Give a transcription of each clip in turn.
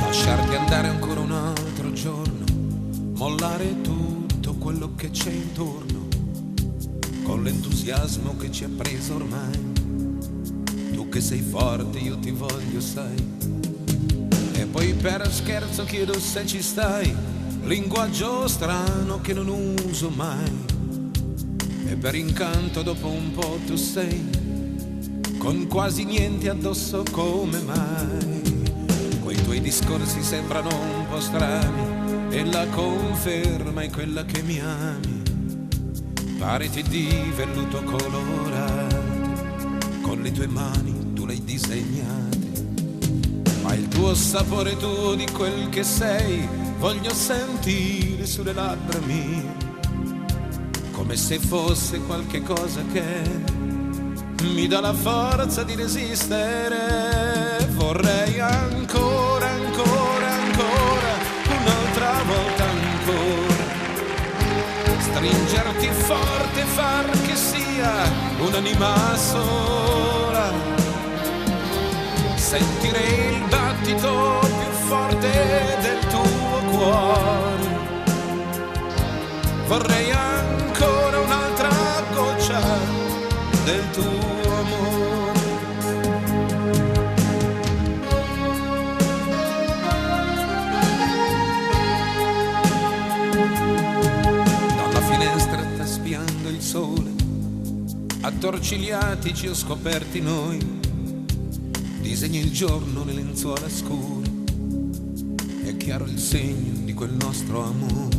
Lasciarti andare ancora un altro giorno, mollare tutto quello che c'è intorno, con l'entusiasmo che ci ha preso ormai. Tu che sei forte, io ti voglio, sai. E poi per scherzo chiedo se ci stai, linguaggio strano che non uso mai. E per incanto dopo un po' tu sei, con quasi niente addosso, come mai? Quei tuoi discorsi sembrano un po' strani, e la conferma è quella che mi ami. Pareti di velluto colorate, con le tue mani tu le hai disegnate. Ma il tuo sapore, tuo di quel che sei, voglio sentire sulle labbra mie, come se fosse qualche cosa che mi dà la forza di resistere. Vorrei ancora, ancora, ancora, un'altra volta ancora, stringerti forte, far che sia un'anima sola, sentire il battito più forte del tuo cuore. Vorrei ancora un'altra goccia del tuo amore. Dalla finestra spiando il sole, attorcigliati ci ho scoperti noi. Disegni il giorno nelle lenzuola scure, è chiaro il segno di quel nostro amore.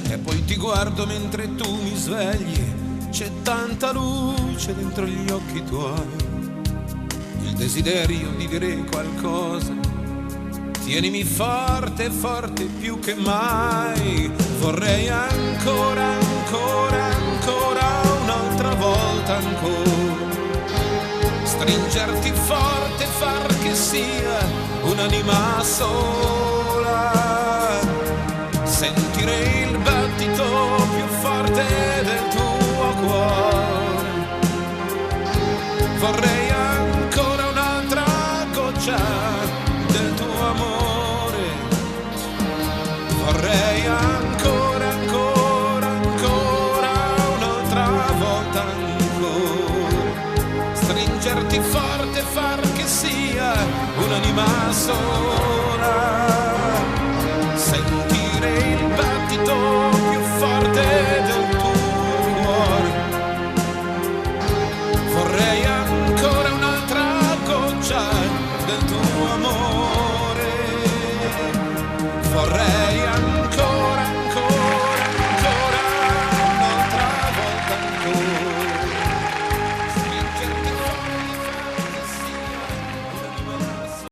E poi ti guardo mentre tu mi svegli, c'è tanta luce dentro gli occhi tuoi, il desiderio di dire qualcosa. Tienimi forte, forte più che mai. Vorrei ancora, ancora, ancora, un'altra volta ancora, stringerti forte, far che sia un'anima sola, sentire il battito più forte del tuo cuore. Vorrei ancora un'altra goccia del tuo amore. Vorrei ancora, ancora, ancora, un'altra volta ancora, stringerti forte, far che sia un'anima sola, sentire il battito più forte del tuo cuore. Vorrei ancora un'altra goccia del tuo amore. Vorrei